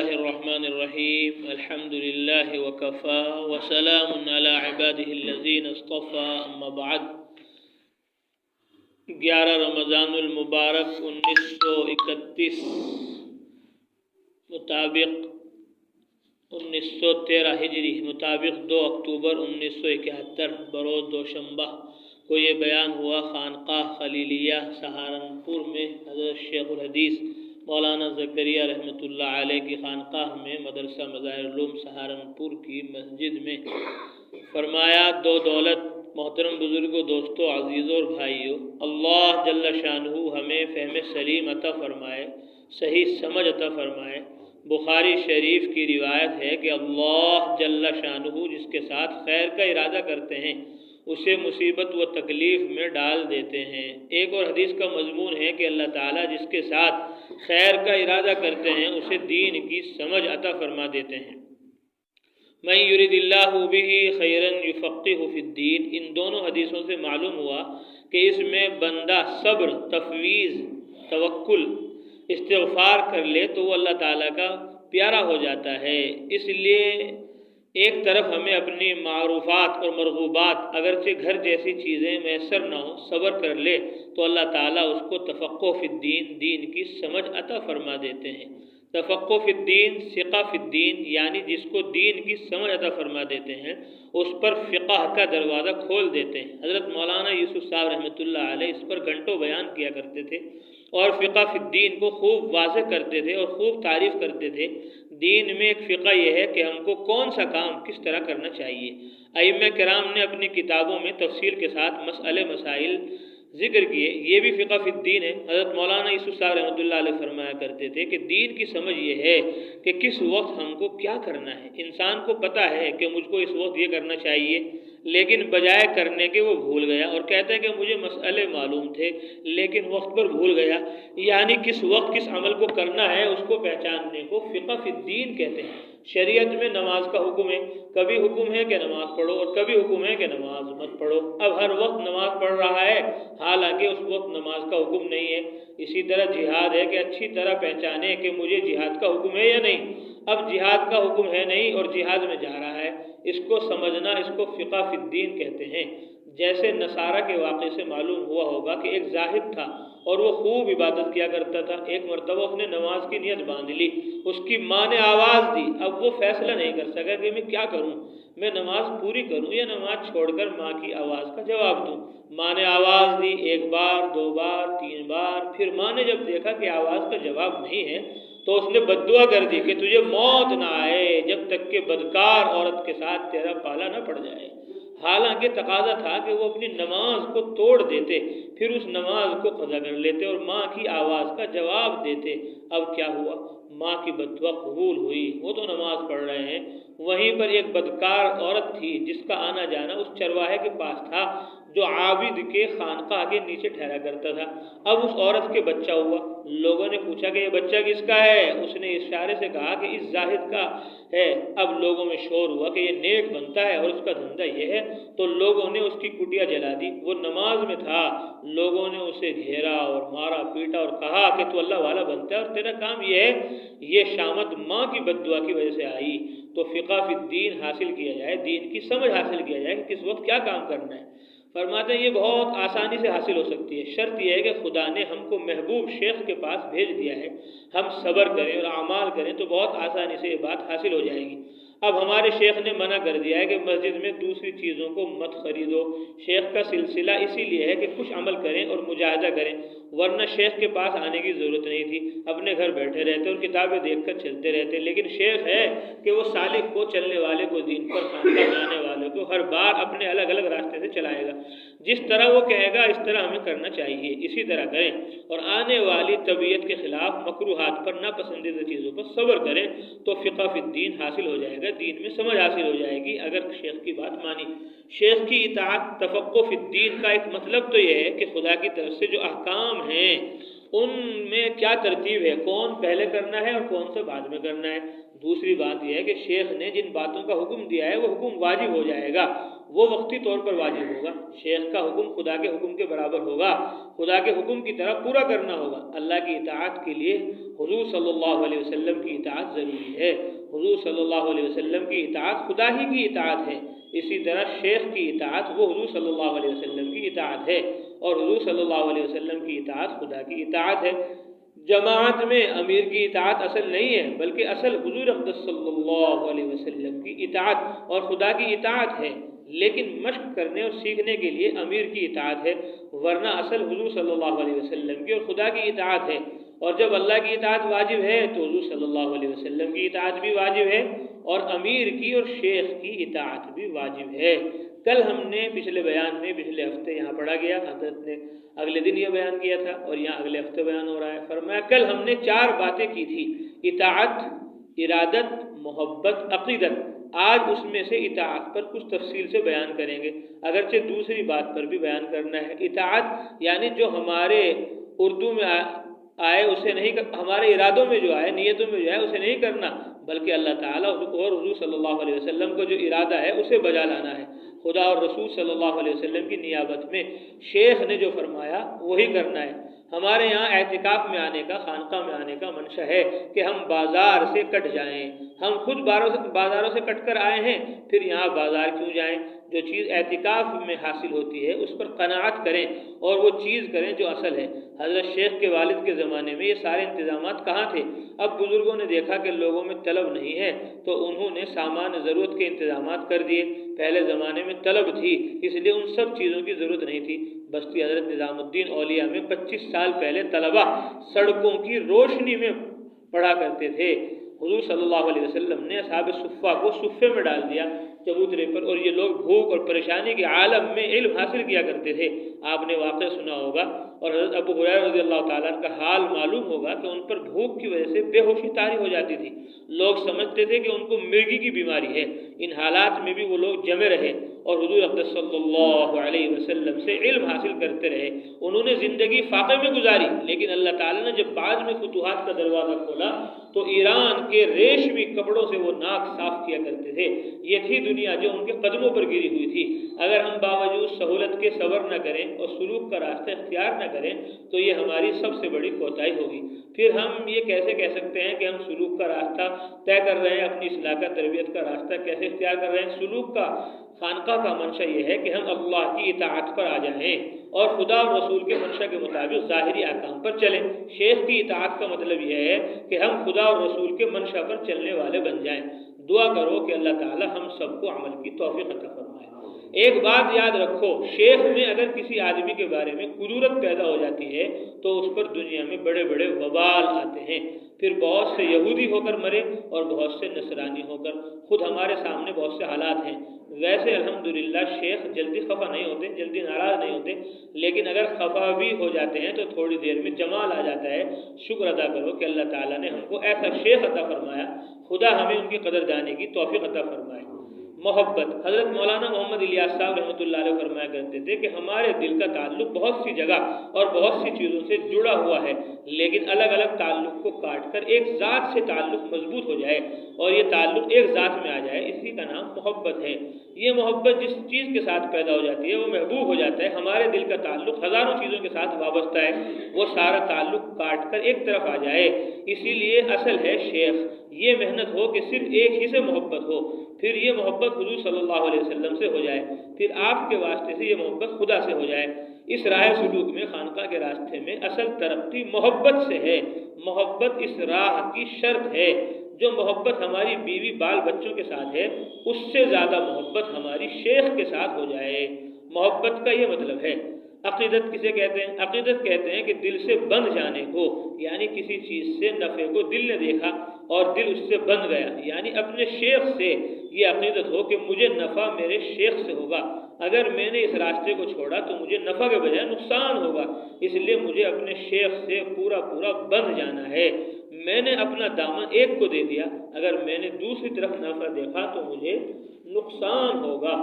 الله الرحمن الرحيم الحمد لله وكفى وسلام على عباده الذين اصطفى اما بعد 11 رمضان المبارک 1931 مطابق 1913 ہجری مطابق 2 اکتوبر 1971 بروز دوشنبہ کو یہ بیان ہوا خانقاہ خلیلیہ سہارنپور میں حضرت شیخ الحدیث مولانا زکریا رحمۃ اللہ علیہ کی خانقاہ میں مدرسہ مظاہر العلوم سہارنپور کی مسجد میں فرمایا، دو دولت محترم بزرگوں، دوستوں، عزیزوں اور بھائیوں، اللہ جل شانہ ہمیں فہم سلیم عطا فرمائے، صحیح سمجھ عطا فرمائے۔ بخاری شریف کی روایت ہے کہ اللہ جل شانہ جس کے ساتھ خیر کا ارادہ کرتے ہیں اسے مصیبت و تکلیف میں ڈال دیتے ہیں۔ ایک اور حدیث کا مضمون ہے کہ اللہ تعالیٰ جس کے ساتھ خیر کا ارادہ کرتے ہیں اسے دین کی سمجھ عطا فرما دیتے ہیں۔ من یرید اللہ بہ خیرا یفقہہ فی الدین، ان دونوں حدیثوں سے معلوم ہوا کہ اس میں بندہ صبر، تفویض، توکل، استغفار کر لے تو وہ اللہ تعالیٰ کا پیارا ہو جاتا ہے۔ اس لیے ایک طرف ہمیں اپنی معروفات اور مرغوبات اگرچہ گھر جیسی چیزیں میسر نہ ہوں صبر کر لے تو اللہ تعالیٰ اس کو تفقہ فی الدین، دین کی سمجھ عطا فرما دیتے ہیں۔ تفقہ فی الدین، ثقہ فی الدین، یعنی جس کو دین کی سمجھ عطا فرما دیتے ہیں اس پر فقہ کا دروازہ کھول دیتے ہیں۔ حضرت مولانا یوسف صاحب رحمۃ اللہ علیہ اس پر گھنٹوں بیان کیا کرتے تھے اور فقہ فی الدین کو خوب واضح کرتے تھے اور خوب تعریف کرتے تھے۔ دین میں ایک فقہ یہ ہے کہ ہم کو کون سا کام کس طرح کرنا چاہیے۔ ائمہ کرام نے اپنی کتابوں میں تفصیل کے ساتھ مسائل ذکر کیے، یہ بھی فقہ فی الدین ہے۔ حضرت مولانا یوسف صاحب رحمۃ اللہ علیہ فرمایا کرتے تھے کہ دین کی سمجھ یہ ہے کہ کس وقت ہم کو کیا کرنا ہے۔ انسان کو پتہ ہے کہ مجھ کو اس وقت یہ کرنا چاہیے، لیکن بجائے کرنے کے وہ بھول گیا اور کہتے ہیں کہ مجھے مسئلے معلوم تھے لیکن وقت پر بھول گیا، یعنی کس وقت کس عمل کو کرنا ہے اس کو پہچاننے کو فقہ فی الدین کہتے ہیں۔ شریعت میں نماز کا حکم ہے، کبھی حکم ہے کہ نماز پڑھو اور کبھی حکم ہے کہ نماز مت پڑھو۔ اب ہر وقت نماز پڑھ رہا ہے حالانکہ اس وقت نماز کا حکم نہیں ہے۔ اسی طرح جہاد ہے کہ اچھی طرح پہچانے کہ مجھے جہاد کا حکم ہے یا نہیں۔ اب جہاد کا حکم ہے نہیں اور جہاد میں جا رہا ہے، اس کو سمجھنا، اس کو فقہ فی الدین کہتے ہیں۔ جیسے نصارہ کے واقعے سے معلوم ہوا ہوگا کہ ایک زاہد تھا اور وہ خوب عبادت کیا کرتا تھا۔ ایک مرتبہ اس نے نماز کی نیت باندھ لی، اس کی ماں نے آواز دی، اب وہ فیصلہ نہیں کر سکا کہ میں کیا کروں، میں نماز پوری کروں یا نماز چھوڑ کر ماں کی آواز کا جواب دوں۔ ماں نے آواز دی، 1 بار، 2 بار، 3 بار، پھر ماں نے جب دیکھا کہ آواز کا جواب نہیں ہے تو اس نے بددعا کر دی کہ تجھے موت نہ آئے جب تک کہ بدکار عورت کے ساتھ تیرا پالا نہ پڑ جائے۔ حالانکہ تقاضا تھا کہ وہ اپنی نماز کو توڑ دیتے، پھر اس نماز کو قضا کر لیتے اور ماں کی آواز کا جواب دیتے۔ اب کیا ہوا؟ ماں کی بددعا قبول ہوئی، وہ تو نماز پڑھ رہے ہیں۔ وہیں پر ایک بدکار عورت تھی جس کا آنا جانا اس چرواہے کے پاس تھا جو عابد کے خانقاہ کے نیچے ٹھہرا کرتا تھا۔ اب اس عورت کے بچہ ہوا، لوگوں نے پوچھا کہ یہ بچہ کس کا ہے؟ اس نے اشارے سے کہا کہ اس زاہد کا ہے۔ اب لوگوں میں شور ہوا کہ یہ نیک بنتا ہے اور اس کا دھندا یہ ہے، تو لوگوں نے اس کی کٹیا جلا دی۔ وہ نماز میں تھا، لوگوں نے اسے گھیرا اور مارا پیٹا اور کہا کہ تو اللہ والا بنتا ہے اور تیرا کام یہ ہے۔ یہ شامت ماں کی بددعا کی وجہ سے آئی۔ تو فقہ فی الدین حاصل کیا جائے، دین کی سمجھ حاصل کیا جائے کہ کس وقت کیا کام کرنا ہے۔ فرماتے ہیں یہ بہت آسانی سے حاصل ہو سکتی ہے، شرط یہ ہے کہ خدا نے ہم کو محبوب شیخ کے پاس بھیج دیا ہے، ہم صبر کریں اور اعمال کریں تو بہت آسانی سے یہ بات حاصل ہو جائے گی۔ اب ہمارے شیخ نے منع کر دیا ہے کہ مسجد میں دوسری چیزوں کو مت خریدو۔ شیخ کا سلسلہ اسی لیے ہے کہ کچھ عمل کریں اور مجاہدہ کریں، ورنہ شیخ کے پاس آنے کی ضرورت نہیں تھی، اپنے گھر بیٹھے رہتے اور کتابیں دیکھ کر چلتے رہتے۔ لیکن شیخ ہے کہ وہ سالک کو، چلنے والے کو، دین پر خانقاہ جانے والے کو ہر بار اپنے الگ الگ راستے سے چلائے گا۔ جس طرح وہ کہے گا اس طرح ہمیں کرنا چاہیے، اسی طرح کریں اور آنے والی طبیعت کے خلاف مکروہات پر، ناپسندیدہ چیزوں پر صبر کریں تو فقہ فی الدین حاصل ہو جائے گا، دین میں سمجھ حاصل ہو جائے گی اگر شیخ کی بات مانی۔ شیخ کی اطاعت، تفقہ فی الدین کا ایک مطلب تو یہ ہے کہ خدا کی طرف سے جو احکام ہیں ان میں کیا ترتیب ہے، کون پہلے کرنا ہے اور کون سا بعد میں کرنا ہے۔ دوسری بات یہ ہے کہ شیخ نے جن باتوں کا حکم دیا ہے وہ حکم واجب ہو جائے گا، وہ وقتی طور پر واجب ہوگا۔ شیخ کا حکم خدا کے حکم کے برابر ہوگا، خدا کے حکم کی طرح پورا کرنا ہوگا۔ اللہ کی اطاعت کے لیے حضور صلی اللہ علیہ وسلم کی اطاعت ضروری ہے۔ حضور صلی اللہ علیہ وسلم کی اطاعت خدا ہی کی اطاعت ہے، اسی طرح شیخ کی اطاعت وہ حضور صلی اللہ علیہ وسلم کی اطاعت ہے، اور حضور صلی اللہ علیہ وسلم کی اطاعت خدا کی اطاعت ہے۔ جماعت میں امیر کی اطاعت اصل نہیں ہے، بلکہ اصل حضور اقدس صلی اللہ علیہ وسلم کی اطاعت اور خدا کی اطاعت ہے، لیکن مشق کرنے اور سیکھنے کے لیے امیر کی اطاعت ہے، ورنہ اصل حضور صلی اللہ علیہ وسلم کی اور خدا کی اطاعت ہے۔ اور جب اللہ کی اطاعت واجب ہے تو حضور صلی اللہ علیہ وسلم کی اطاعت بھی واجب ہے، اور امیر کی اور شیخ کی اطاعت بھی واجب ہے۔ کل ہم نے پچھلے بیان میں پچھلے ہفتے یہاں پڑھا گیا، حضرت نے اگلے دن یہ بیان کیا تھا اور یہاں اگلے ہفتے بیان ہو رہا ہے۔ فرمایا کل ہم نے 4 باتیں کی تھی، اطاعت، ارادت، محبت، عقیدت۔ آج اس میں سے اطاعت پر کچھ تفصیل سے بیان کریں گے، اگرچہ دوسری بات پر بھی بیان کرنا ہے۔ اطاعت یعنی جو ہمارے اردو میں آئے اسے نہیں، ہمارے ارادوں میں جو آئے، نیتوں میں جو آئے اسے نہیں کرنا، بلکہ اللہ تعالیٰ اور حضور صلی اللہ علیہ وسلم کو جو ارادہ ہے اسے بجا لانا ہے۔ خدا اور رسول صلی اللہ علیہ وسلم کی نیابت میں شیخ نے جو فرمایا وہی کرنا ہے۔ ہمارے یہاں اعتکاف میں آنے کا، خانقاہ میں آنے کا منشا ہے کہ ہم بازار سے کٹ جائیں، ہم خود بازاروں سے کٹ کر آئے ہیں، پھر یہاں بازار کیوں جائیں؟ جو چیز اعتکاف میں حاصل ہوتی ہے اس پر قناعت کریں اور وہ چیز کریں جو اصل ہے۔ حضرت شیخ کے والد کے زمانے میں یہ سارے انتظامات کہاں تھے؟ اب بزرگوں نے دیکھا کہ لوگوں میں طلب نہیں ہے تو انہوں نے سامان ضرورت کے انتظامات کر دیے۔ پہلے زمانے میں طلب تھی، اس لیے ان سب چیزوں کی ضرورت نہیں تھی۔ بستی حضرت نظام الدین اولیاء میں 25 سال پہلے طلبہ سڑکوں کی روشنی میں پڑھا کرتے تھے۔ حضور صلی اللہ علیہ وسلم نے اصحاب صفہ کو صفے میں ڈال دیا چبوترے پر، اور یہ لوگ بھوک اور پریشانی کے عالم میں علم حاصل کیا کرتے تھے۔ آپ نے واقعہ سنا ہوگا، اور حضرت ابو ہریرہ رضی اللہ تعالیٰ عنہ کا حال معلوم ہوگا کہ ان پر بھوک کی وجہ سے بے ہوشی طاری ہو جاتی تھی۔ لوگ سمجھتے تھے کہ ان کو مرگی کی بیماری ہے۔ ان حالات میں بھی وہ لوگ جمے رہے اور حضور اقدس صلی اللہ علیہ وسلم سے علم حاصل کرتے رہے۔ انہوں نے زندگی فاقے میں گزاری، لیکن اللہ تعالیٰ نے جب بعد میں فتوحات کا دروازہ کھولا تو ایران کے ریشمی کپڑوں سے وہ ناک صاف کیا کرتے تھے۔ یہ تھی دنیا جو ان کے قدموں پر گری ہوئی تھی۔ اگر ہم باوجود سہولت کے صبر نہ کریں اور سلوک کا راستہ اختیار نہ کریں تو یہ ہماری سب سے بڑی کوتاہی ہوگی۔ پھر ہم یہ کیسے کہہ سکتے ہیں کہ ہم سلوک کا راستہ طے کر رہے ہیں، اپنی اصلاح کا، تربیت کا راستہ کیسے اختیار کر رہے ہیں؟ سلوک کا، خانقاہ کا منشا یہ ہے کہ ہم اللہ کی اطاعت پر آ جائیں اور خدا اور رسول کے منشا کے مطابق ظاہری احکام پر چلیں۔ شیخ کی اطاعت کا مطلب یہ ہے کہ ہم خدا اور رسول کے منشا پر چلنے والے بن جائیں۔ دعا کرو کہ اللہ تعالی ہم سب کو عمل کی توفیق عطا فرمائے۔ ایک بات یاد رکھو، شیخ میں اگر کسی آدمی کے بارے میں کدورت پیدا ہو جاتی ہے تو اس پر دنیا میں بڑے بڑے وبال آتے ہیں۔ پھر بہت سے یہودی ہو کر مرے اور بہت سے نصرانی ہو کر۔ خود ہمارے سامنے بہت سے حالات ہیں۔ ویسے الحمدللہ شیخ جلدی خفا نہیں ہوتے، جلدی ناراض نہیں ہوتے، لیکن اگر خفا بھی ہو جاتے ہیں تو تھوڑی دیر میں جمال آ جاتا ہے۔ شکر ادا کرو کہ اللہ تعالیٰ نے ہم کو ایسا شیخ عطا فرمایا، خدا ہمیں ان کی قدردانی کی توفیق عطا فرمائے۔ محبت، حضرت مولانا محمد الیاس صاحب رحمۃ اللہ علیہ فرمایا کرتے تھے کہ ہمارے دل کا تعلق بہت سی جگہ اور بہت سی چیزوں سے جڑا ہوا ہے، لیکن الگ الگ تعلق کو کاٹ کر ایک ذات سے تعلق مضبوط ہو جائے اور یہ تعلق ایک ذات میں آ جائے، اسی کا نام محبت ہے۔ یہ محبت جس چیز کے ساتھ پیدا ہو جاتی ہے وہ محبوب ہو جاتا ہے۔ ہمارے دل کا تعلق ہزاروں چیزوں کے ساتھ وابستہ ہے، وہ سارا تعلق کاٹ کر ایک طرف آ جائے۔ اسی لیے اصل ہے شیخ، یہ محنت ہو کہ صرف ایک ہی سے محبت ہو، پھر یہ محبت حضور صلی اللہ علیہ وسلم سے ہو جائے، پھر آپ کے واسطے سے یہ محبت خدا سے ہو جائے۔ اس راہ سلوک میں، خانقاہ کے راستے میں اصل ترقی محبت سے ہے۔ محبت اس راہ کی شرط ہے۔ جو محبت ہماری بیوی بال بچوں کے ساتھ ہے اس سے زیادہ محبت ہماری شیخ کے ساتھ ہو جائے۔ محبت کا یہ مطلب ہے۔ عقیدت کسے کہتے ہیں؟ عقیدت کہتے ہیں کہ دل سے بندھ جانے کو، یعنی کسی چیز سے نفع کو دل نے دیکھا اور دل اس سے بندھ گیا، یعنی اپنے شیخ سے یہ عقیدت ہو کہ مجھے نفع میرے شیخ سے ہوگا، اگر میں نے اس راستے کو چھوڑا تو مجھے نفع کے بجائے نقصان ہوگا، اس لیے مجھے اپنے شیخ سے پورا بندھ جانا ہے۔ میں نے اپنا دامن ایک کو دے دیا، اگر میں نے دوسری طرف نفع دیکھا تو مجھے نقصان ہوگا۔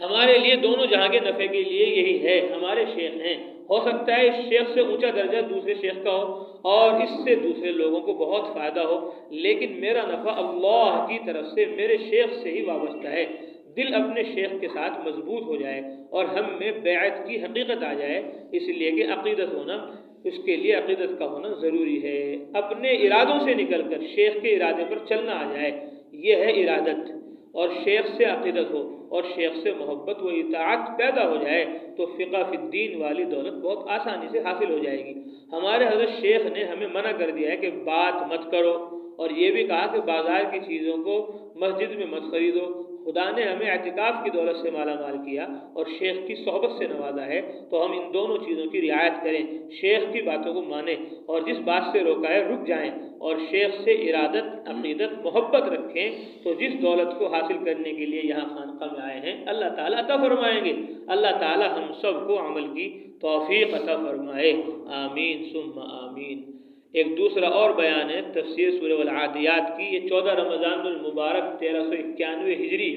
ہمارے لیے دونوں جہاں کے نفع کے لیے یہی ہے۔ ہمارے شیخ ہیں، ہو سکتا ہے اس شیخ سے اونچا درجہ دوسرے شیخ کا ہو اور اس سے دوسرے لوگوں کو بہت فائدہ ہو، لیکن میرا نفع اللہ کی طرف سے میرے شیخ سے ہی وابستہ ہے۔ دل اپنے شیخ کے ساتھ مضبوط ہو جائے اور ہم میں بیعت کی حقیقت آ جائے، اس لیے کہ عقیدت ہونا، اس کے لیے عقیدت کا ہونا ضروری ہے۔ اپنے ارادوں سے نکل کر شیخ کے ارادے پر چلنا آ جائے، یہ ہے ارادت، اور شیخ سے عقیدت ہو اور شیخ سے محبت و اطاعت پیدا ہو جائے تو فقہ فی الدین والی دولت بہت آسانی سے حاصل ہو جائے گی۔ ہمارے حضرت شیخ نے ہمیں منع کر دیا ہے کہ بات مت کرو، اور یہ بھی کہا کہ بازار کی چیزوں کو مسجد میں مت خریدو۔ خدا نے ہمیں اعتکاف کی دولت سے مالا مال کیا اور شیخ کی صحبت سے نوازا ہے، تو ہم ان دونوں چیزوں کی رعایت کریں، شیخ کی باتوں کو مانیں اور جس بات سے روکا ہے رک جائیں، اور شیخ سے ارادت، عقیدت، محبت رکھیں، تو جس دولت کو حاصل کرنے کے لیے یہاں خانقاہ میں آئے ہیں اللہ تعالیٰ عطا فرمائیں گے۔ اللہ تعالیٰ ہم سب کو عمل کی توفیق عطا فرمائے، آمین ثم آمین۔ ایک دوسرا اور بیان ہے تفسیر سورہ والعادیات کی، یہ 14 رمضان المبارک 1391 ہجری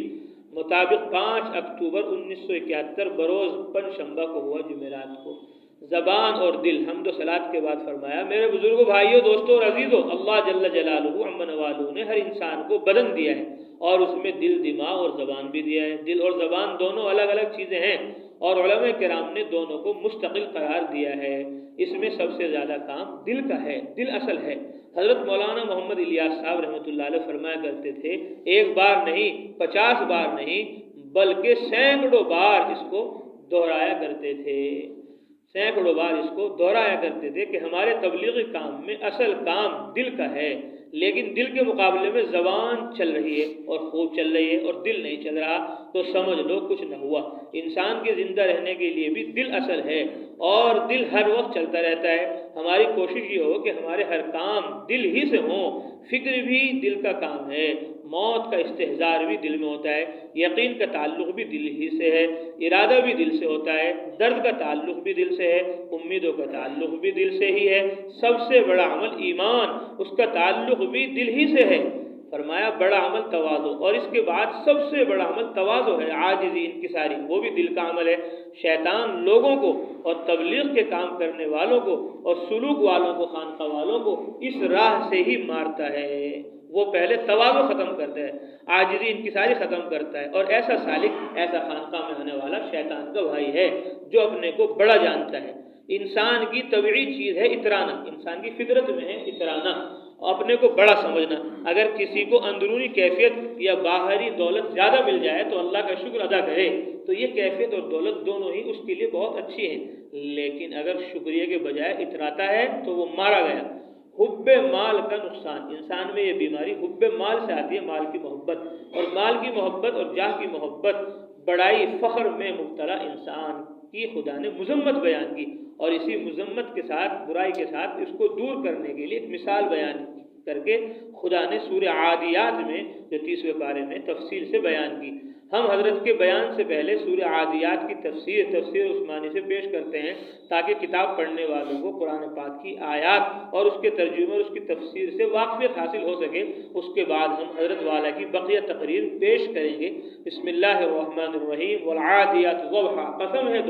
مطابق 5 اکتوبر 1971 بروز پنجشنبہ کو ہوا، جمعرات کو۔ زبان اور دل، حمد و صلات کے بعد فرمایا، میرے بزرگوں، بھائیوں، دوستوں اور عزیزوں، اللہ جل جلالہ عم نوالہ نے ہر انسان کو بدن دیا ہے اور اس میں دل، دماغ اور زبان بھی دیا ہے۔ دل اور زبان دونوں الگ الگ چیزیں ہیں اور علماء کرام نے دونوں کو مستقل قرار دیا ہے۔ اس میں سب سے زیادہ کام دل کا ہے، دل اصل ہے۔ حضرت مولانا محمد الیاس صاحب رحمۃ اللہ علیہ فرمایا کرتے تھے، ایک بار نہیں، 50 بار نہیں، بلکہ سینکڑوں بار اس کو دہرایا کرتے تھے، سینکڑوں بار اس کو دہرایا کرتے تھے کہ ہمارے تبلیغی کام میں اصل کام دل کا ہے، لیکن دل کے مقابلے میں زبان چل رہی ہے اور خوب چل رہی ہے اور دل نہیں چل رہا، تو سمجھ لو کچھ نہ ہوا۔ انسان کے زندہ رہنے کے لیے بھی دل اصل ہے اور دل ہر وقت چلتا رہتا ہے۔ ہماری کوشش یہ ہو کہ ہمارے ہر کام دل ہی سے ہوں، فکر بھی دل کا کام ہے، موت کا استحضار بھی دل میں ہوتا ہے، یقین کا تعلق بھی دل ہی سے ہے، ارادہ بھی دل سے ہوتا ہے، درد کا تعلق بھی دل سے ہے، امیدوں کا تعلق بھی دل سے ہی ہے۔ سب سے بڑا عمل ایمان، اس کا تعلق بھی دل ہی سے ہے۔ فرمایا بڑا عمل تواضع، اور اس کے بعد سب سے بڑا عمل تواضع ہے، عاجزی، انکساری، وہ بھی دل کا عمل ہے۔ شیطان لوگوں کو اور تبلیغ کے کام کرنے والوں کو اور سلوک والوں کو، خانقاہ والوں کو اس راہ سے ہی مارتا ہے، وہ پہلے تواضع ختم کرتا ہے، عاجزی، انکساری ختم کرتا ہے، اور ایسا سالک، ایسا خانقاہ میں آنے والا شیطان کا بھائی ہے جو اپنے کو بڑا جانتا ہے۔ انسان کی طبعی چیز ہے اترانا، انسان کی فطرت میں ہے اترانا، اپنے کو بڑا سمجھنا۔ اگر کسی کو اندرونی کیفیت یا باہری دولت زیادہ مل جائے تو اللہ کا شکر ادا کرے، تو یہ کیفیت اور دولت دونوں ہی اس کے لیے بہت اچھی ہیں، لیکن اگر شکریہ کے بجائے اتراتا ہے تو وہ مارا گیا۔ حب مال کا نقصان، انسان میں یہ بیماری حب مال سے آتی ہے، مال کی محبت، اور مال کی محبت اور جاہ کی محبت، بڑائی، فخر میں مبتلا انسان کی خدا نے مذمت بیان کی، اور اسی مذمت کے ساتھ، برائی کے ساتھ اس کو دور کرنے کے لیے ایک مثال بیان کر کے خدا نے سورہ عادیات میں جو 30ویں پارے میں تفصیل سے بیان کی۔ ہم حضرت کے بیان سے پہلے سورہ عادیات کی تفسیر عثمانی سے پیش کرتے ہیں تاکہ کتاب پڑھنے والوں کو قرآن پاک کی آیات اور اس کے ترجمے اور اس کی تفسیر سے واقفیت حاصل ہو سکے۔ اس کے بعد ہم حضرت والا کی بقیہ تقریر پیش کریں گے۔ بسم اللہ الرحمن الرحیم، والعادیات ضبحا، قسم ہے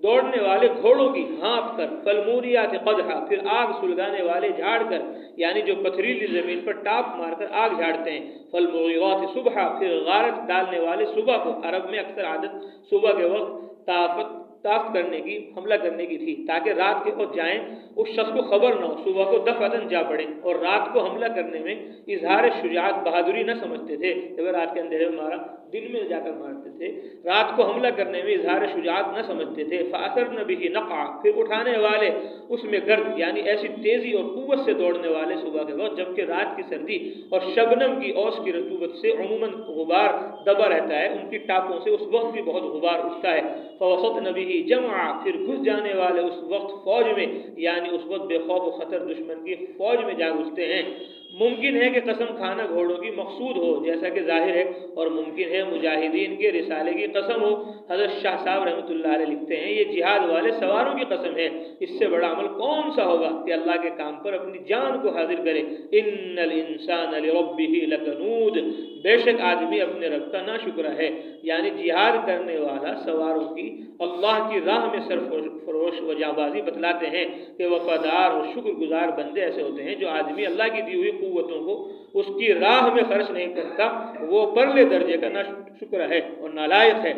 دوڑنے والے گھوڑوں کی ہانپ کر، فالموریات قدحا، پھر آگ سلگانے والے جھاڑ کر، یعنی جو پتھریلی زمین پر ٹاپ مار کر آگ جھاڑتے ہیں، فالمغیرات صبحا، پھر غارت ڈالنے والے صبح کو۔ عرب میں اکثر عادت صبح کے وقت طاقت کرنے کی، حملہ کرنے کی تھی تاکہ رات کے وقت جائیں، اس شخص کو خبر نہ ہو، صبح کو دفعتاً جا پڑے، اور رات کو حملہ کرنے میں اظہار شجاعت، بہادری نہ سمجھتے تھے۔ جب رات کے اندھیرے میں مارا، دن میں جا کر مارتے تھے، رات کو حملہ کرنے میں اظہار شجاعت نہ سمجھتے تھے۔ فَأَثَرْنَ بِهِ نَقْعًا، پھر اٹھانے والے اس میں گرد، یعنی ایسی تیزی اور قوت سے دوڑنے والے صبح کے وقت جبکہ رات کی سردی اور شبنم کی اوس کی رطوبت سے عموماً غبار دبا رہتا ہے، ان کی ٹاپوں سے اس وقت بھی بہت غبار اٹھتا ہے۔ فَوَسَطْنَ بِهِ جَمْعًا، پھر گھس جانے والے اس وقت فوج میں، یعنی اس وقت بے خوف و خطر دشمن کی فوج میں جا گھستے ہیں۔ ممکن ہے کہ قسم کھانا گھوڑوں کی مقصود ہو جیسا کہ ظاہر ہے، اور ممکن ہے مجاہدین کے رسالے کی قسم ہو۔ حضرت شاہ صاحب رحمۃ اللہ علیہ لکھتے ہیں، یہ جہاد والے سواروں کی قسم ہے، اس سے بڑا عمل کون سا ہوگا کہ اللہ کے کام پر اپنی جان کو حاضر کرے۔ ان الانسان لربہ لکنود، بے شک آدمی اپنے رب کا ناشکرہ ہے۔ یعنی جہاد کرنے والا سواروں کی اللہ کی راہ میں سرفروش و جانبازی بتلاتے ہیں کہ وفادار اور شکر گزار بندے ایسے ہوتے ہیں جو آدمی اللہ کی دی ہوئی قوتوں کو اس کی راہ میں خرچ نہیں کرتا، وہ پرلے درجے کا ناشکرہ ہے اور نالائق ہے۔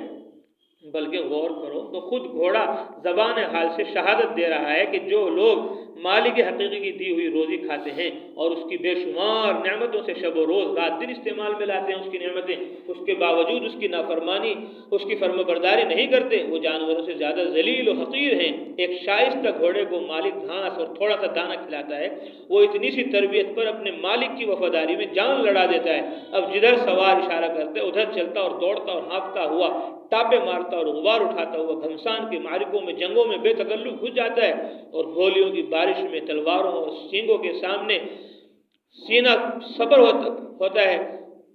بلکہ غور کرو تو خود گھوڑا زبان حال سے شہادت دے رہا ہے کہ جو لوگ مالک حقیقی کی دی ہوئی روزی کھاتے ہیں اور اس کی بے شمار نعمتوں سے شب و روز رات دن استعمال میں لاتے ہیں اس کی نعمتیں، اس کے باوجود اس کی نافرمانی، اس کی فرما برداری نہیں کرتے، وہ جانوروں سے زیادہ ذلیل و حقیر ہیں۔ ایک شائستہ گھوڑے کو مالک گھاس اور تھوڑا سا دانہ کھلاتا ہے، وہ اتنی سی تربیت پر اپنے مالک کی وفاداری میں جان لڑا دیتا ہے۔ اب جدھر سوار اشارہ کرتے ادھر چلتا اور دوڑتا اور ہانپتا ہوا، ٹاپے مارتا اور غبار اٹھاتا ہوا گھمسان کے معرکوں میں جنگوں میں بے تکلف گھس جاتا ہے اور گولیوں کی بارش میں تلواروں اور سینگوں کے سامنے سینہ سپر ہوتا ہے۔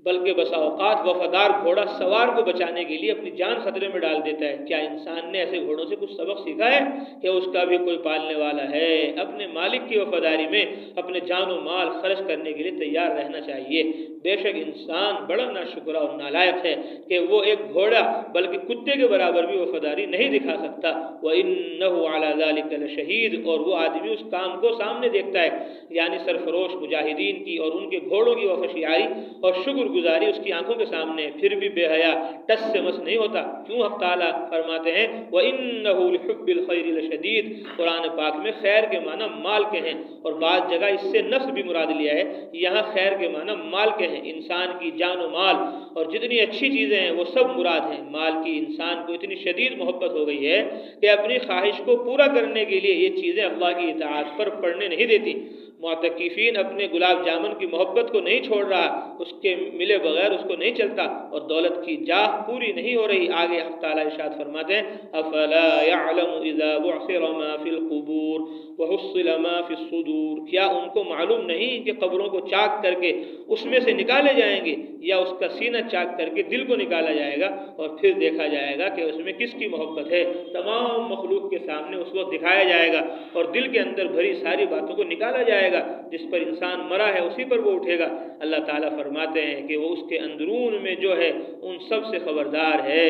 بلکہ بسا اوقات وفادار گھوڑا سوار کو بچانے کے لیے اپنی جان خطرے میں ڈال دیتا ہے۔ کیا انسان نے ایسے گھوڑوں سے کچھ سبق سیکھا ہے کہ اس کا بھی کوئی پالنے والا ہے؟ اپنے مالک کی وفاداری میں اپنے جان و مال خرچ کرنے کے لیے تیار رہنا چاہیے۔ بے شک انسان بڑا ناشکرہ اور نالائق ہے کہ وہ ایک گھوڑا بلکہ کتے کے برابر بھی وفاداری نہیں دکھا سکتا۔ وَإِنَّهُ عَلَى ذَلِكَ لَشَهِيدٌ، اور وہ آدمی اس کام کو سامنے دیکھتا ہے، یعنی سرفروش مجاہدین کی اور ان کے گھوڑوں کی وفاداری اور شکر گزاری اس کی آنکھوں کے سامنے، پھر بھی بے حیا ٹس سے مس نہیں ہوتا۔ کیوں حق تعالیٰ فرماتے ہیں وَإِنَّهُ لِحُبِّ الْخَيْرِ لَشَدِيدٌ، قرآن پاک میں خیر کے معنی مال کے ہیں اور بعض جگہ اس سے نفس بھی مراد لیا ہے، یہاں خیر کے معنی مال کے ہیں۔ انسان کی جان و مال اور جتنی اچھی چیزیں ہیں وہ سب مراد ہیں۔ مال کی انسان کو اتنی شدید محبت ہو گئی ہے کہ اپنی خواہش کو پورا کرنے کے لیے یہ چیزیں اللہ کی اطاعت پر پڑنے نہیں دیتی۔ معتکفین اپنے گلاب جامن کی محبت کو نہیں چھوڑ رہا، اس کے ملے بغیر اس کو نہیں چلتا، اور دولت کی جاہ پوری نہیں ہو رہی۔ آگے حق تعالیٰ ارشاد فرماتے ہیں افلا يعلم اذا بعثر ما في القبور وحصل ما في الصدور، کیا ان کو معلوم نہیں کہ قبروں کو چاک کر کے اس میں سے نکالے جائیں گے، یا اس کا سینہ چاک کر کے دل کو نکالا جائے گا اور پھر دیکھا جائے گا کہ اس میں کس کی محبت ہے۔ تمام مخلوق کے سامنے اس وقت دکھایا جائے گا اور دل کے اندر بھری ساری باتوں کو نکالا جائے گا۔ جس پر انسان مرا ہے اسی پر وہ اٹھے گا۔ اللہ تعالیٰ فرماتے ہیں کہ وہ اس کے اندرون میں جو ہے ان سب سے خبردار ہے،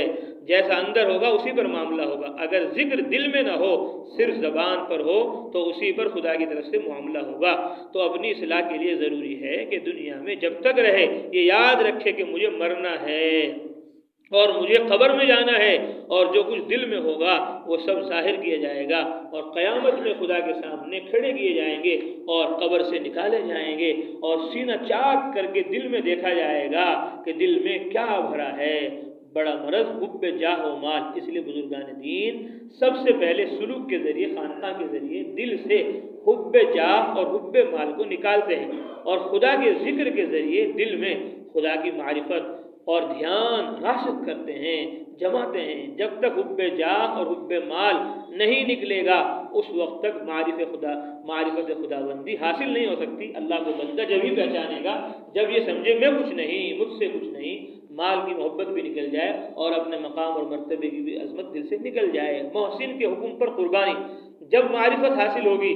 جیسا اندر ہوگا اسی پر معاملہ ہوگا۔ اگر ذکر دل میں نہ ہو، صرف زبان پر ہو، تو اسی پر خدا کی طرف سے معاملہ ہوگا۔ تو اپنی اصلاح کے لیے ضروری ہے کہ دنیا میں جب تک رہے یہ یاد رکھے کہ مجھے مرنا ہے اور مجھے قبر میں جانا ہے، اور جو کچھ دل میں ہوگا وہ سب ظاہر کیا جائے گا اور قیامت میں خدا کے سامنے کھڑے کیے جائیں گے اور قبر سے نکالے جائیں گے اور سینہ چاک کر کے دل میں دیکھا جائے گا کہ دل میں کیا بھرا ہے۔ بڑا مرض حب جاہ و مال، اس لیے بزرگان دین سب سے پہلے سلوک کے ذریعے، خانقاہ کے ذریعے دل سے حب جاہ اور حب مال کو نکالتے ہیں، اور خدا کے ذکر کے ذریعے دل میں خدا کی معرفت اور دھیان راسخ کرتے ہیں، جماتے ہیں۔ جب تک حب جاہ اور حب مال نہیں نکلے گا اس وقت تک معرفت خدا بندی حاصل نہیں ہو سکتی۔ اللہ کو بندہ جب ہی پہچانے گا جب یہ سمجھے میں کچھ نہیں، مجھ سے کچھ نہیں، مال کی محبت بھی نکل جائے اور اپنے مقام اور مرتبے کی بھی عظمت دل سے نکل جائے۔ محسن کے حکم پر قربانی، جب معرفت حاصل ہوگی،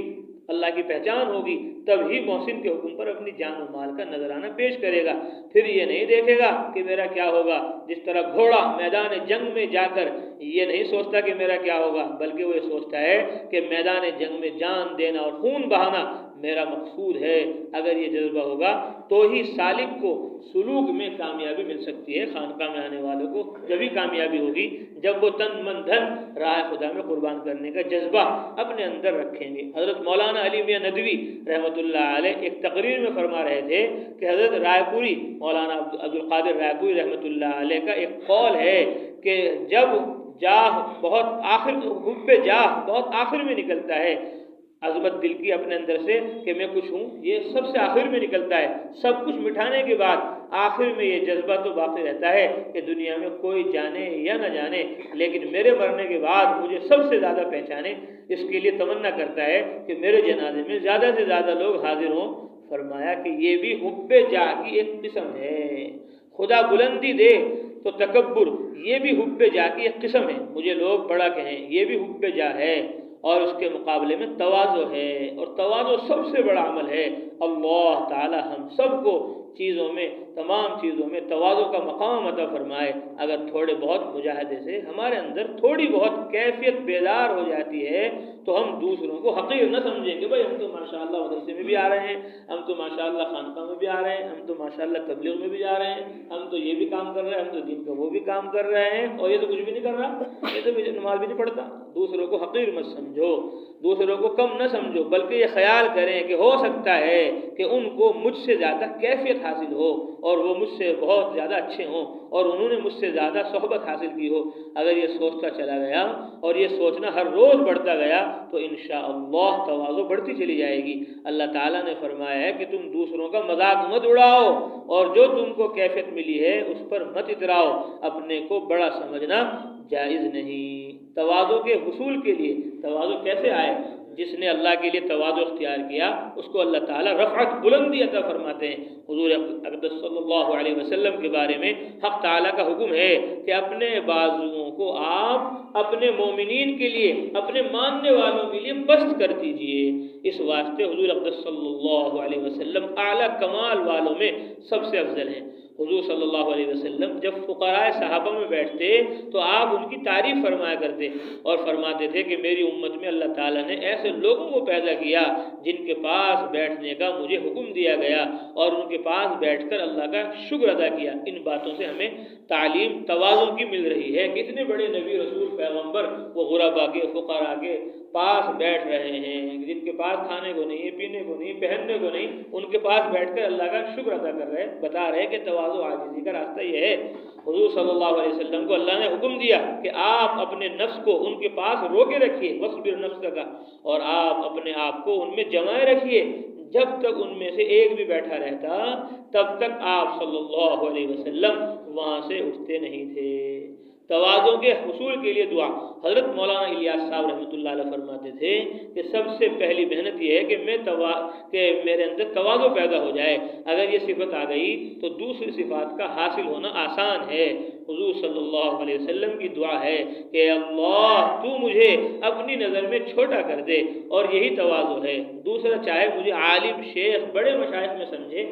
اللہ کی پہچان ہوگی، تب ہی محسن کے حکم پر اپنی جان و مال کا نذرانہ پیش کرے گا۔ پھر یہ نہیں دیکھے گا کہ میرا کیا ہوگا، جس طرح گھوڑا میدان جنگ میں جا کر یہ نہیں سوچتا کہ میرا کیا ہوگا، بلکہ وہ یہ سوچتا ہے کہ میدان جنگ میں جان دینا اور خون بہانا میرا مقصود ہے۔ اگر یہ جذبہ ہوگا تو ہی سالک کو سلوک میں کامیابی مل سکتی ہے۔ خانقاہ میں آنے والوں کو جبھی کامیابی ہوگی جب وہ تن من دھن راہ خدا میں قربان کرنے کا جذبہ اپنے اندر رکھیں گے۔ حضرت مولانا علی میاں ندوی رحمۃ اللہ علیہ ایک تقریر میں فرما رہے تھے کہ حضرت رائے پوری مولانا عبدالقادر رائے پوری رحمۃ اللہ علیہ کا ایک قول ہے کہ جب جاہ بہت آخر، حب جاہ بہت آخر میں نکلتا ہے، عظمت دل کی اپنے اندر سے کہ میں کچھ ہوں، یہ سب سے آخر میں نکلتا ہے۔ سب کچھ مٹھانے کے بعد آخر میں یہ جذبہ تو باقی رہتا ہے کہ دنیا میں کوئی جانے یا نہ جانے، لیکن میرے مرنے کے بعد مجھے سب سے زیادہ پہچانے، اس کے لیے تمنا کرتا ہے کہ میرے جنازے میں زیادہ سے زیادہ لوگ حاضر ہوں۔ فرمایا کہ یہ بھی حب جاہ کی ایک قسم ہے۔ خدا بلندی دے تو تکبر، یہ بھی حب جاہ کی ایک قسم ہے، مجھے لوگ بڑا کہیں، یہ بھی حب جاہ ہے۔ اور اس کے مقابلے میں تواضع ہے، اور تواضع سب سے بڑا عمل ہے۔ اللہ تعالی ہم سب کو چیزوں میں تمام چیزوں میں تواضع کا مقام عطا فرمائے۔ اگر تھوڑے بہت مجاہدے سے ہمارے اندر تھوڑی بہت کیفیت بیدار ہو جاتی ہے تو ہم دوسروں کو حقیر نہ سمجھیں کہ بھائی ہم تو ماشاءاللہ مدرسے میں بھی آ رہے ہیں، ہم تو ماشاءاللہ خانقاہ میں بھی آ رہے ہیں، ہم تو ماشاءاللہ تبلیغ میں بھی جا رہے ہیں، ہم تو یہ بھی کام کر رہے ہیں، ہم تو دین کا وہ بھی کام کر رہے ہیں، اور یہ تو کچھ بھی نہیں کر رہا، یہ تو نماز بھی نہیں پڑھتا۔ دوسروں کو حقیر مت سمجھو، دوسروں کو کم نہ سمجھو، بلکہ یہ خیال کریں کہ ہو سکتا ہے کہ ان کو مجھ سے زیادہ کیفیت حاصل ہو اور وہ مجھ سے بہت زیادہ اچھے ہوں اور انہوں نے مجھ سے زیادہ صحبت حاصل کی ہو۔ اگر یہ سوچتا چلا گیا اور یہ سوچنا ہر روز بڑھتا گیا تو انشاءاللہ تواضع بڑھتی چلی جائے گی۔ اللہ تعالیٰ نے فرمایا ہے کہ تم دوسروں کا مذاق مت اڑاؤ اور جو تم کو کیفیت ملی ہے اس پر مت اتراؤ، اپنے کو بڑا سمجھنا جائز نہیں۔ تواضع کے حصول کے لیے تواضع کیسے آئے؟ جس نے اللہ کے لیے تواضع اختیار کیا اس کو اللہ تعالیٰ رفعت بلندی عطا فرماتے ہیں۔ حضور اقدس صلی اللہ علیہ وسلم کے بارے میں حق تعالیٰ کا حکم ہے کہ اپنے بازوؤں کو آپ اپنے مومنین کے لیے، اپنے ماننے والوں کے لیے بست کر دیجئے۔ اس واسطے حضور اقدس صلی اللہ علیہ وسلم اعلیٰ کمال والوں میں سب سے افضل ہیں۔ حضور صلی اللہ علیہ وسلم جب فقراء صحابہ میں بیٹھتے تو آپ ان کی تعریف فرمایا کرتے اور فرماتے تھے کہ میری امت میں اللہ تعالیٰ نے ایسے لوگوں کو پیدا کیا جن کے پاس بیٹھنے کا مجھے حکم دیا گیا اور ان کے پاس بیٹھ کر اللہ کا شکر ادا کیا۔ ان باتوں سے ہمیں تعلیم تواضع کی مل رہی ہے کہ اتنے بڑے نبی رسول پیغمبر وہ غربا کے فقراء کے پاس بیٹھ رہے ہیں، جن کے پاس کھانے کو نہیں، پینے کو نہیں، پہننے کو نہیں، ان کے پاس بیٹھ کر اللہ کا شکر ادا کر رہے ہیں، بتا رہے کہ تواضع عاجزی کا راستہ یہ ہے۔ حضور صلی اللہ علیہ وسلم کو اللہ نے حکم دیا کہ آپ اپنے نفس کو ان کے پاس روکے رکھیے، وَاصْبِرْ نَفْسَكَ، اور آپ اپنے آپ کو ان میں جمائے رکھیے۔ جب تک ان میں سے ایک بھی بیٹھا رہتا تب تک آپ صلی اللہ علیہ وسلم وہاں سے اٹھتے نہیں تھے۔ تواضع کے حصول کے لیے دعا۔ حضرت مولانا الیاس صاحب رحمۃ اللہ علیہ فرماتے تھے کہ سب سے پہلی محنت یہ ہے کہ میرے اندر تواضع پیدا ہو جائے۔ اگر یہ صفت آ گئی تو دوسری صفات کا حاصل ہونا آسان ہے۔ حضور صلی اللہ علیہ وسلم کی دعا ہے کہ اللہ تو مجھے اپنی نظر میں چھوٹا کر دے، اور یہی تواضع ہے۔ دوسرا چاہے مجھے عالم شیخ بڑے مشائخ میں سمجھے،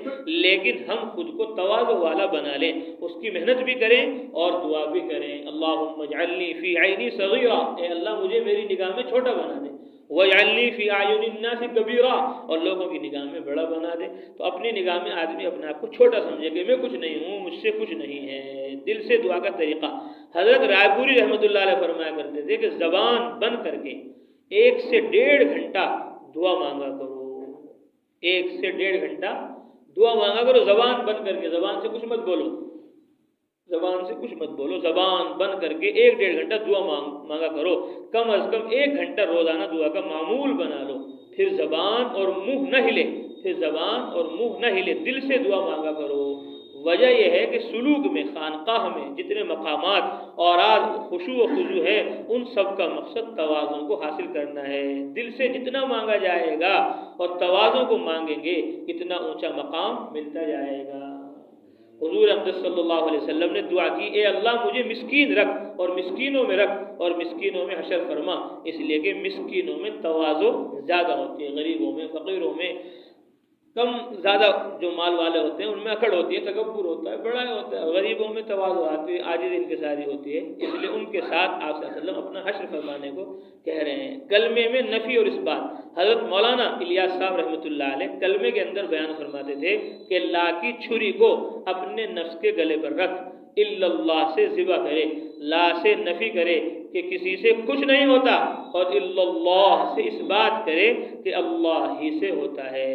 لیکن ہم خود کو تواضع والا بنا لیں، اس کی محنت بھی کریں اور دعا بھی کریں۔ اللہم اجعلنی فی عینی صغیرہ، اے اللہ مجھے میری نگاہ میں چھوٹا بنا دے، وَاجْعَلْنِي فِي أَعْيُنِ النَّاسِ كَبِيرًا، اور لوگوں کی نگاہ میں بڑا بنا دے۔ تو اپنی نگاہ میں آدمی اپنے آپ کو چھوٹا سمجھے کہ میں کچھ نہیں ہوں، مجھ سے کچھ نہیں ہے۔ دل سے دعا کا طریقہ۔ حضرت رائے پوری رحمۃ اللہ علیہ فرمایا کرتے تھے کہ زبان بند کر کے 1 سے 1.5 گھنٹہ دعا مانگا کرو، 1 سے 1.5 گھنٹہ دعا مانگا کرو، زبان بند کر کے، زبان سے کچھ مت بولو، زبان سے کچھ مت بولو، زبان بند کر کے 1-1.5 گھنٹہ دعا مانگا کرو، کم از کم 1 گھنٹہ روزانہ دعا کا معمول بنا لو۔ پھر زبان اور منہ نہ ہلے، پھر زبان اور منہ نہ ہلے، دل سے دعا مانگا کرو۔ وجہ یہ ہے کہ سلوک میں، خانقاہ میں جتنے مقامات اور خشوع و خضوع ہے ان سب کا مقصد تواضع کو حاصل کرنا ہے۔ دل سے جتنا مانگا جائے گا اور تواضع کو مانگیں گے اتنا اونچا مقام ملتا جائے گا۔ حضور اقدس صلی اللہ علیہ وسلم نے دعا کی، اے اللہ مجھے مسکین رکھ اور مسکینوں میں رکھ اور مسکینوں میں حشر فرما، اس لیے کہ مسکینوں میں تواضع زیادہ ہوتی ہے، غریبوں میں، فقیروں میں کم، زیادہ جو مال والے ہوتے ہیں ان میں اکڑ ہوتی ہے، تکبر ہوتا ہے، بڑا ہوتا ہے، غریبوں میں تواضع آتی ہے، عاجزی انکساری ہوتی ہے، اس لیے ان کے ساتھ آپ صلی اللہ علیہ وسلم اپنا حشر فرمانے کو کہہ رہے ہیں۔ کلمے میں نفی اور اثبات۔ حضرت مولانا الیاس صاحب رحمۃ اللہ علیہ کلمے کے اندر بیان فرماتے تھے کہ لا کی چھری کو اپنے نفس کے گلے پر رکھ، الا اللہ سے ذبح کرے، لا سے نفی کرے کہ کسی سے کچھ نہیں ہوتا، اور الا اللہ سے اس بات کرے کہ اللہ ہی سے ہوتا ہے۔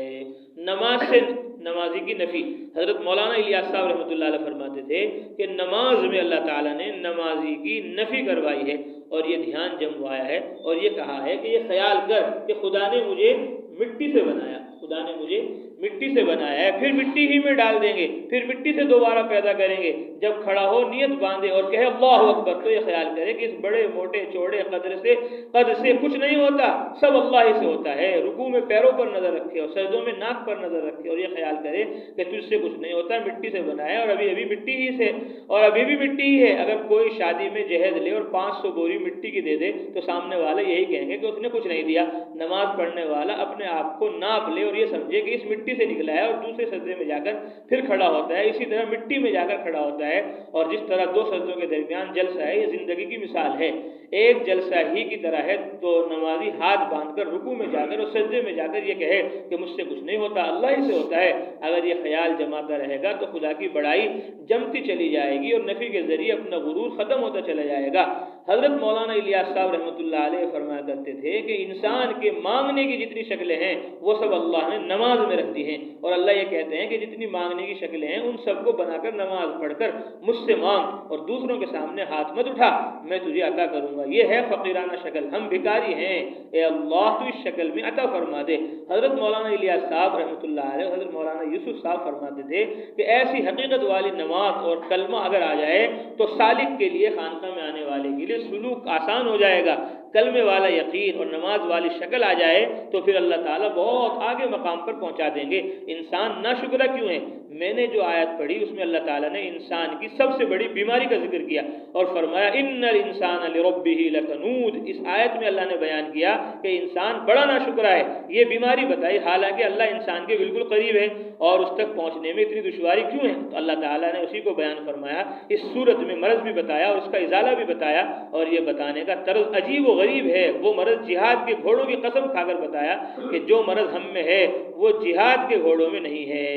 نماز سے نمازی کی نفی۔ حضرت مولانا الیاس صاحب رحمۃ اللہ علیہ فرماتے تھے کہ نماز میں اللہ تعالیٰ نے نمازی کی نفی کروائی ہے اور یہ دھیان جموایا ہے اور یہ کہا ہے کہ یہ خیال کر کہ خدا نے مجھے مٹی سے بنایا، خدا نے مجھے مٹی سے بنایا ہے، پھر مٹی ہی میں ڈال دیں گے، پھر مٹی سے دوبارہ پیدا کریں گے۔ جب کھڑا ہو نیت باندھے اور کہے اللہ اکبر تو یہ خیال کرے کہ اس بڑے موٹے چوڑے قد سے کچھ نہیں ہوتا، سب اللہ ہی سے ہوتا ہے۔ رکوع میں پیروں پر نظر رکھے اور سجدوں میں ناک پر نظر رکھے اور یہ خیال کرے کہ تجھ سے کچھ نہیں ہوتا، مٹی سے بنایا اور ابھی مٹی ہی سے، اور ابھی بھی مٹی ہی ہے۔ اگر کوئی شادی میں جہیز لے اور 500 بوری مٹی کی دے دے تو سامنے والے یہی کہیں گے کہ اس نے کچھ نہیں دیا۔ نماز پڑھنے والا اپنے آپ کو ناپ لے اور یہ سمجھے کہ اس مٹی مٹی سے نکلا ہے اور دوسرے سجدے میں جا کر پھر کھڑا ہوتا ہے، اسی طرح مٹی میں جا کر کھڑا ہوتا ہے، اور جس طرح دو سجدوں کے درمیان جلسہ ہے، یہ زندگی کی مثال ہے، ایک جلسہ ہی کی طرح ہے۔ تو نمازی ہاتھ باندھ کر رکوع میں جا کر اور سجدے میں جا کر یہ کہے کہ مجھ سے کچھ نہیں ہوتا، اللہ ہی سے ہوتا ہے، اگر یہ خیال جماتا رہے گا تو خدا کی بڑائی جمتی چلی جائے گی اور نفی کے ذریعے اپنا غرور ختم ہوتا چلا جائے گا۔ حضرت مولانا الیاس صاحب رحمۃ اللہ علیہ فرمایا کرتے تھے کہ انسان کے مانگنے کی جتنی شکلیں ہیں وہ سب اللہ نے نماز میں رکھ دی ہیں، اور اللہ یہ کہتے ہیں کہ جتنی مانگنے کی شکلیں ہیں ان سب کو بنا کر نماز پڑھ کر مجھ سے مانگ اور دوسروں کے سامنے ہاتھ مت اٹھا، میں تجھے عطا کروں گا۔ یہ ہے فقیرانہ شکل، ہم بھکاری ہیں، اے اللہ تو اس شکل میں عطا فرما دے۔ حضرت مولانا الیاس صاحب رحمۃ اللہ علیہ، حضرت مولانا یوسف صاحب فرماتے تھے کہ ایسی حقیقت والی نماز اور کلمہ اگر آ جائے تو سالک کے لیے، خانقاہ میں آنے والے کے لیے سلوک آسان ہو جائے گا۔ کلمے والا یقین اور نماز والی شکل آ جائے تو پھر اللہ تعالیٰ بہت آگے مقام پر پہنچا دیں گے۔ انسان ناشکرہ کیوں ہے؟ میں نے جو آیت پڑھی اس میں اللہ تعالیٰ نے انسان کی سب سے بڑی بیماری کا ذکر کیا اور فرمایا ان الانسان لربہ لکنود۔ اس آیت میں اللہ نے بیان کیا کہ انسان بڑا ناشکرہ ہے، یہ بیماری بتائی، حالانکہ اللہ انسان کے بالکل قریب ہے، اور اس تک پہنچنے میں اتنی دشواری کیوں ہے؟ تو اللہ تعالیٰ نے اسی کو بیان فرمایا، اس صورت میں مرض بھی بتایا اور اس کا ازالہ بھی بتایا، اور یہ بتانے کا طرز عجیب و غریب ہے۔ وہ مرض جہاد کے گھوڑوں کی قسم کھا کر بتایا کہ جو مرض ہم میں ہے وہ جہاد کے گھوڑوں میں نہیں ہے۔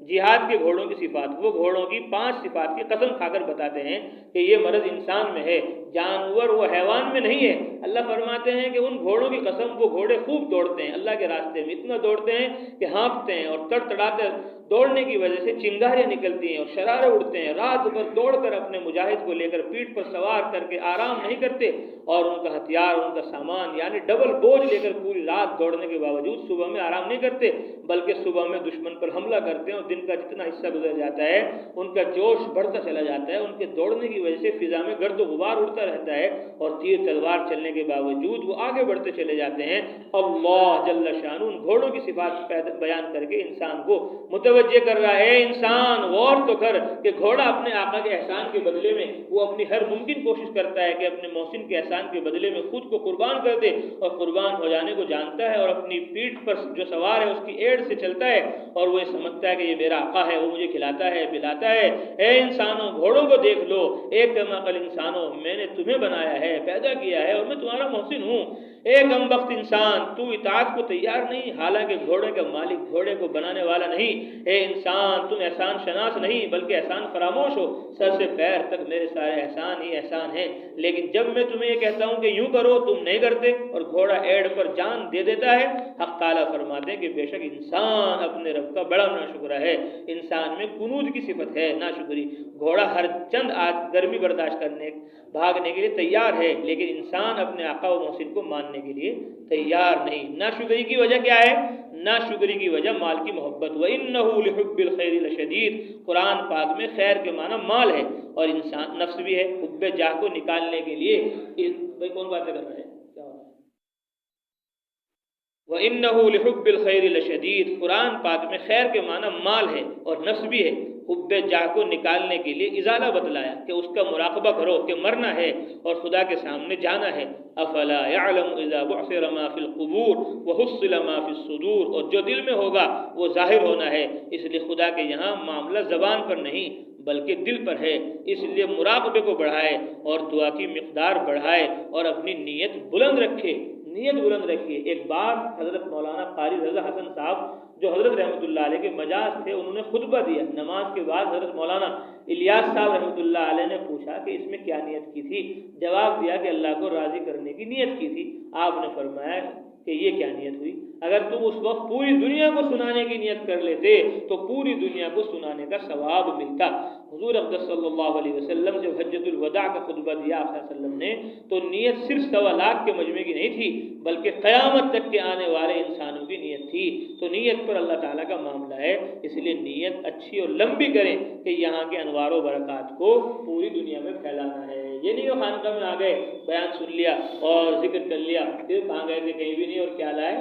جہاد کے گھوڑوں کی صفات، وہ گھوڑوں کی 5 صفات کی قسم کھا کر بتاتے ہیں کہ یہ مرض انسان میں ہے، جانور و حیوان میں نہیں ہے۔ اللہ فرماتے ہیں کہ ان گھوڑوں کی قسم، وہ گھوڑے خوب دوڑتے ہیں اللہ کے راستے میں، اتنا دوڑتے ہیں کہ ہانپتے ہیں اور تڑتڑاتے دوڑنے کی وجہ سے چنگاریاں نکلتی ہیں اور شرارے اڑتے ہیں، رات بھر دوڑ کر اپنے مجاہد کو لے کر پیٹھ پر سوار کر کے آرام نہیں کرتے، اور ان کا ہتھیار، ان کا سامان یعنی ڈبل بوجھ لے کر پوری رات دوڑنے کے باوجود صبح میں آرام نہیں کرتے، بلکہ صبح میں دشمن پر حملہ کرتے ہیں، اور دن کا جتنا حصہ گزر جاتا ہے ان کا جوش بڑھتا چلا جاتا ہے، ان کے دوڑنے کی وجہ سے فضا میں گرد و غبار اڑتا رہتا ہے، اور تیر تلوار چلنے کے باوجود وہ آگے بڑھتے چلے جاتے ہیں۔ اللہ جل شانہ ان گھوڑوں کی صفات بیان کر کے انسان کو متوجہ کر رہا ہے، انسان غور تو کر کہ گھوڑا اپنے آقا کے احسان کے بدلے میں وہ اپنی ہر ممکن کوشش کرتا ہے کہ اپنے محسن کے احسان کے بدلے میں خود کو قربان کر دے، اور قربان ہو جانے کو جانتا ہے، اور اپنی پیٹھ پر جو سوار ہے اس کی ایڑ سے چلتا ہے، اور وہ یہ سمجھتا ہے کہ یہ میرا آقا ہے، وہ مجھے کھلاتا ہے پلاتا ہے۔ اے انسانوں، گھوڑوں کو دیکھ لو، ایک کم عقل انسانوں، میں نے تمہیں بنایا ہے، پیدا کیا ہے، اور میں تمہارا محسن ہوں۔ اے کم بخت انسان، تو اطاعت کو تیار نہیں، حالانکہ گھوڑے کا مالک گھوڑے کو بنانے والا نہیں۔ اے انسان، تم احسان شناس نہیں بلکہ احسان فراموش ہو، سر سے پیر تک میرے سارے احسان ہی احسان ہیں، لیکن جب میں تمہیں یہ کہتا ہوں کہ یوں کرو تم نہیں کرتے، اور گھوڑا ایڑ پر جان دے دیتا ہے۔ حق تعالیٰ فرماتے ہیں کہ بے شک انسان اپنے رب کا بڑا ناشکرا ہے، انسان میں کنود کی صفت ہے ناشکری۔ گھوڑا ہر چند گرمی برداشت کرنے بھاگنے کے لیے تیار ہے، لیکن انسان اپنے آقا و محسن کو ماننے کے لیے تیار نہیں۔ ناشکری کی وجہ کیا ہے؟ ناشکری کی وجہ مال کی محبت۔ وَإِنَّهُ لِحُبِّ الْخَيْرِ لَشَدِيدٌ، قرآن پاک میں خیر کے معنی مال ہے، اور انسان نفس بھی ہے۔ حب جاہ کو نکالنے کے لیے بھائی کون باتیں کر رہا ہے؟ وَإِنَّهُ لِحُبِّ الْخَيْرِ لَشَدِيدٌ، قرآن پاک میں خیر کے معنی مال ہے اور نفس بھی ہے۔ حب جاہ کو نکالنے کے لیے ازالہ بتلایا کہ اس کا مراقبہ کرو کہ مرنا ہے اور خدا کے سامنے جانا ہے۔ افلا يعلم اذا بعثر ما في القبور وحصل ما في الصدور، اور جو دل میں ہوگا وہ ظاہر ہونا ہے، اس لیے خدا کے یہاں معاملہ زبان پر نہیں بلکہ دل پر ہے، اس لیے مراقبے کو بڑھائے اور دعا کی مقدار بڑھائے اور اپنی نیت بلند رکھے، نیت بلند رکھیے۔ ایک بار حضرت مولانا قاری رضا حسن صاحب جو حضرت رحمۃ اللہ علیہ کے مجاز تھے، انہوں نے خطبہ دیا نماز کے بعد، حضرت مولانا الیاس صاحب رحمۃ اللہ علیہ نے پوچھا کہ اس میں کیا نیت کی تھی؟ جواب دیا کہ اللہ کو راضی کرنے کی نیت کی تھی۔ آپ نے فرمایا کہ یہ کیا نیت ہوئی؟ اگر تم اس وقت پوری دنیا کو سنانے کی نیت کر لیتے تو پوری دنیا کو سنانے کا ثواب ملتا۔ حضور اقدس صلی اللہ علیہ وسلم جب حجۃ الوداع کا خطبہ دیا آپ صلی اللہ علیہ وسلم نے، تو نیت صرف 1.25 لاکھ کے مجمع کی نہیں تھی بلکہ قیامت تک کے آنے والے انسانوں کی نیت تھی۔ تو نیت پر اللہ تعالیٰ کا معاملہ ہے، اس لیے نیت اچھی اور لمبی کریں کہ یہاں کے انوار و برکات کو پوری دنیا میں پھیلانا ہے۔ یہ نہیں کہ خانقاہ میں آ گئے، بیان سن لیا اور ذکر کر لیا، پھر کہاں گئے کہ کہیں بھی نہیں اور کیا لائے؟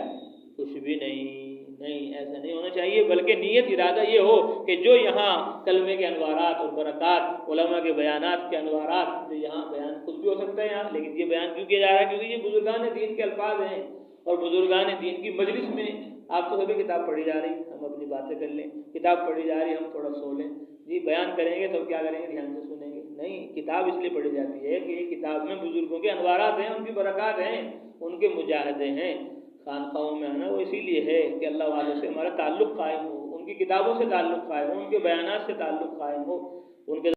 کچھ بھی نہیں۔ نہیں، ایسا نہیں ہونا چاہیے، بلکہ نیت ارادہ یہ ہو کہ جو یہاں کلمے کے انوارات اور برکات، علماء کے بیانات کے انوارات، جو یہاں بیان خود بھی ہو سکتا ہے یہاں، لیکن یہ بیان کیوں کیا جا رہا ہے؟ کیونکہ یہ بزرگان دین کے الفاظ ہیں، اور بزرگان دین کی مجلس میں آپ تو سبھی کتاب پڑھی جا رہی، ہم اپنی باتیں کر لیں، کتاب پڑھی جا رہی ہم تھوڑا سو لیں، جی بیان کریں گے تو کیا کریں گے، دھیان سے سنیں گے؟ نہیں، کتاب اس لیے پڑھی جاتی ہے کہ کتاب میں بزرگوں کے انوارات ہیں، ان کی برکات ہیں، ان کے مجاہدے ہیں۔ خانقاہوں میں آنا وہ اسی لیے ہے کہ اللہ والوں سے ہمارا تعلق قائم ہو، ان کی کتابوں سے تعلق قائم ہو، ان کے بیانات سے تعلق قائم ہو، ان کے